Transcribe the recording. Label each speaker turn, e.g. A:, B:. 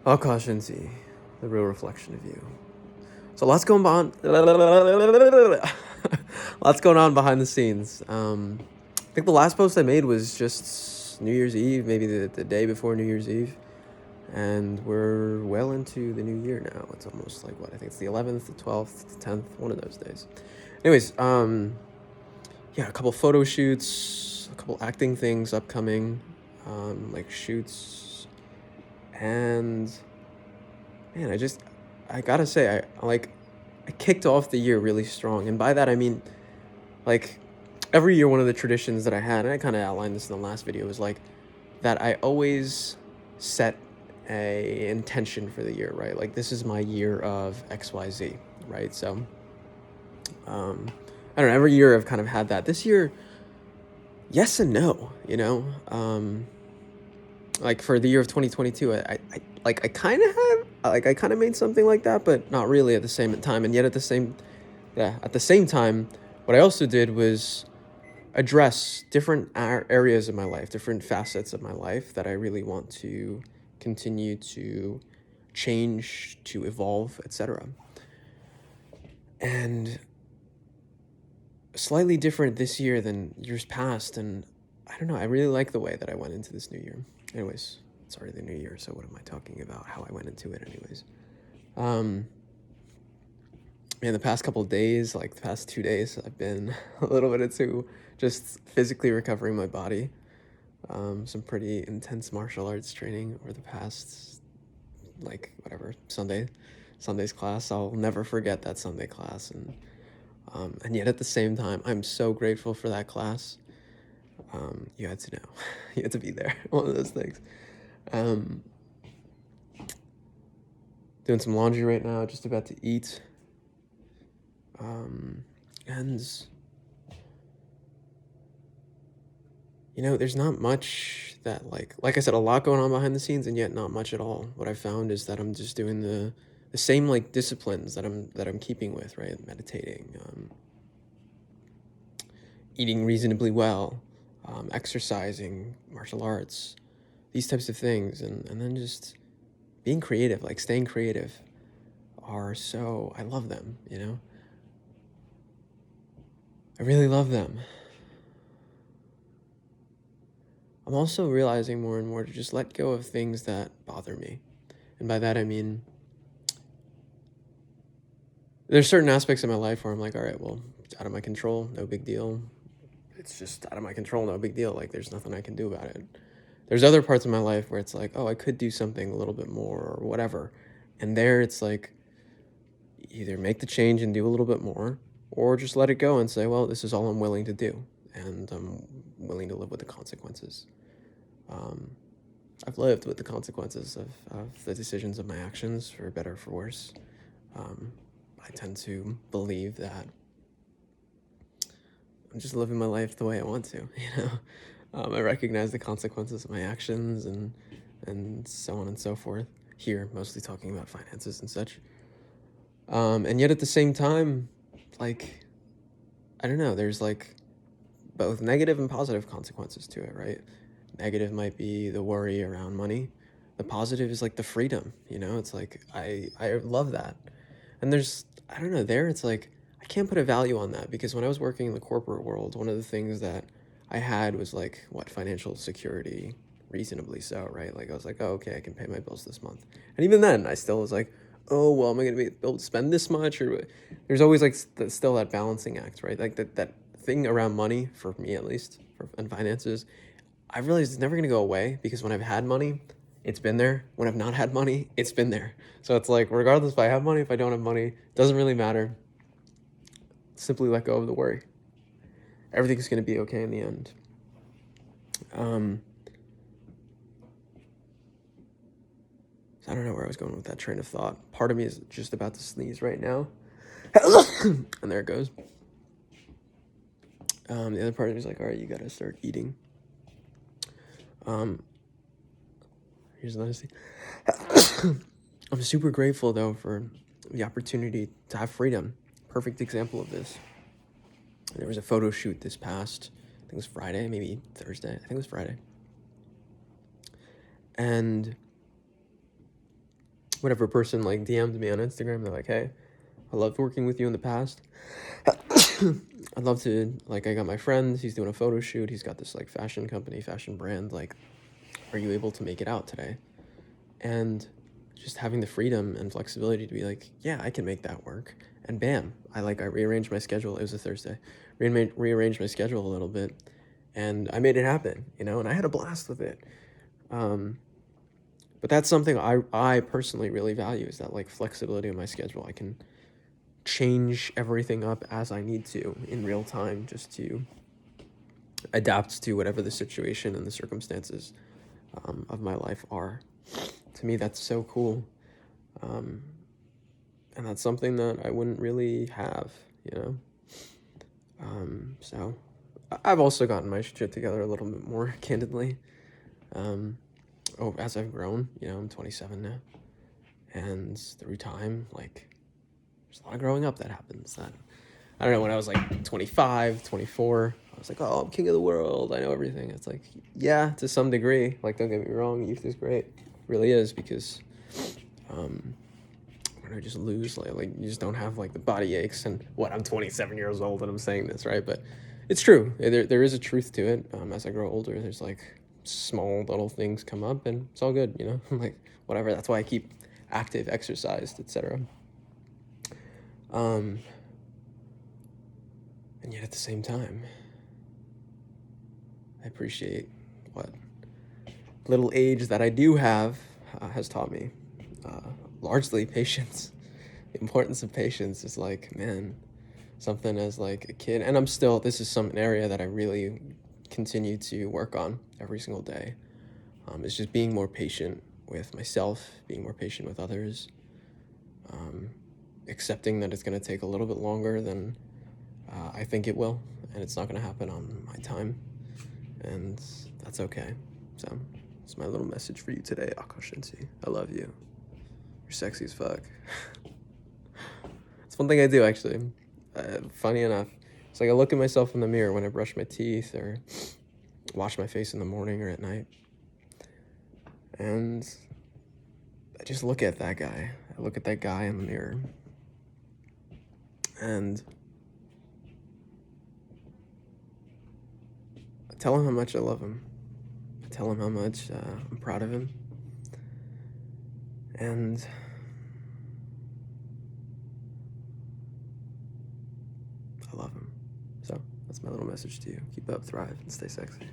A: Akash Inti, the real reflection of you. So lots going on. Lots going on behind the scenes. I think the last post I made was just New Year's Eve, maybe the day before New Year's Eve, and we're well into the new year now. It's almost like what I think it's the 11th, the 12th, the 10th, one of those days. Anyways, yeah, a couple photo shoots, a couple acting things upcoming, like shoots, and man, I gotta say, I kicked off the year really strong, and by that I mean, like, every year one of the traditions that I had, and I kind of outlined this in the last video, was like that I always set a intention for the year, right? Like, this is my year of XYZ, right? So, I don't know, every year I've kind of had that. This year, yes and no, you know? Like, for the year of 2022, I kind of had, like, I kind of made something like that, but not really at the same time. And yet at the same time, what I also did was address different areas of my life, different facets of my life that I really want to continue to change, to evolve, etc. And slightly different this year than years past, and I don't know, I really like the way that I went into this new year. Anyways, it's already the new year, so what am I talking about? How I went into it anyways. Man, the past couple of days, like the past 2 days, I've been a little bit into just physically recovering my body. Some pretty intense martial arts training over the past, like, whatever, Sunday's class. I'll never forget that Sunday class, and yet at the same time, I'm so grateful for that class. You had to know, you had to be there, one of those things. Doing some laundry right now, just about to eat. And you know, there's not much that, like I said, a lot going on behind the scenes, and yet not much at all. What I found is that I'm just doing the same, like, disciplines that I'm keeping with, right? Meditating, eating reasonably well, exercising, martial arts, these types of things, and then just being creative, like staying creative, are so, I love them, you know? I really love them. I'm also realizing more and more to just let go of things that bother me. And by that I mean, there's certain aspects of my life where I'm like, all right, well, it's out of my control, no big deal. It's just out of my control, no big deal. Like, there's nothing I can do about it. There's other parts of my life where it's like, oh, I could do something a little bit more or whatever. And there it's like, either make the change and do a little bit more, or just let it go and say, well, this is all I'm willing to do, and I'm willing to live with the consequences. I've lived with the consequences of the decisions of my actions, for better or for worse. I tend to believe that I'm just living my life the way I want to, you know? I recognize the consequences of my actions and so on and so forth. Here, mostly talking about finances and such. And yet at the same time, like, I don't know, there's like both negative and positive consequences to it, right? Negative might be the worry around money. The positive is like the freedom, you know? It's like, I love that. And there's, I don't know, there it's like, I can't put a value on that, because when I was working in the corporate world, one of the things that I had was like, what, financial security, reasonably so, right? Like, I was like, oh, okay, I can pay my bills this month. And even then, I still was like, oh, well, am I going to be able to spend this much? Or there's always like still that balancing act, right? Like that thing around money, for me at least, and finances, I realized it's never going to go away, because when I've had money, it's been there. When I've not had money, it's been there. So it's like, regardless if I have money, if I don't have money, doesn't really matter. Simply let go of the worry. Everything's going to be okay in the end. I don't know where I was going with that train of thought. Part of me is just about to sneeze right now. And there it goes. The other part of me is like, all right, you got to start eating. Here's another thing. I'm super grateful, though, for the opportunity to have freedom. Perfect example of this. There was a photo shoot this past, I think it was Friday, maybe Thursday. I think it was Friday. And whatever person like DM'd me on Instagram, they're like, hey, I loved working with you in the past. I'd love to, like, I got my friend, he's doing a photo shoot, he's got this like fashion company, fashion brand, like, are you able to make it out today? And just having the freedom and flexibility to be like, yeah, I can make that work. And bam, I rearranged my schedule. It was a Thursday. Rearranged my schedule a little bit, and I made it happen, and I had a blast with it. But that's something I personally really value, is that like flexibility of my schedule. I can change everything up as I need to in real time, just to adapt to whatever the situation and the circumstances of my life are. To me, that's so cool. And that's something that I wouldn't really have, So I've also gotten my shit together a little bit more candidly. As I've grown, I'm 27 now. And through time, like, there's a lot of growing up that happens. That, I don't know, when I was like 25, 24, I was like, oh, I'm king of the world, I know everything. It's like, yeah, to some degree. Like, don't get me wrong, youth is great. It really is, because when I just lose, like you just don't have like the body aches. And I'm 27 years old and I'm saying this, right? But it's true. There is a truth to it. As I grow older, there's like small little things come up, and it's all good, I'm like, whatever. That's why I keep active, exercised, etc. And yet at the same time, I appreciate what little age that I do have has taught me. Largely patience. The importance of patience is like, man, something as like a kid. And this is an area that I really continue to work on every single day. It's just being more patient with myself, being more patient with others, accepting that it's going to take a little bit longer than I think it will, and it's not going to happen on my time, and that's okay. So it's my little message for you today, Akash Inti. I love you. You're sexy as fuck. It's one thing I do, actually. Funny enough, it's like I look at myself in the mirror when I brush my teeth or wash my face in the morning or at night, and I just look at that guy. I look at that guy in the mirror, and I tell him how much I love him. I tell him how much I'm proud of him, and I love him. So that's my little message to you. Keep up, thrive, and stay sexy.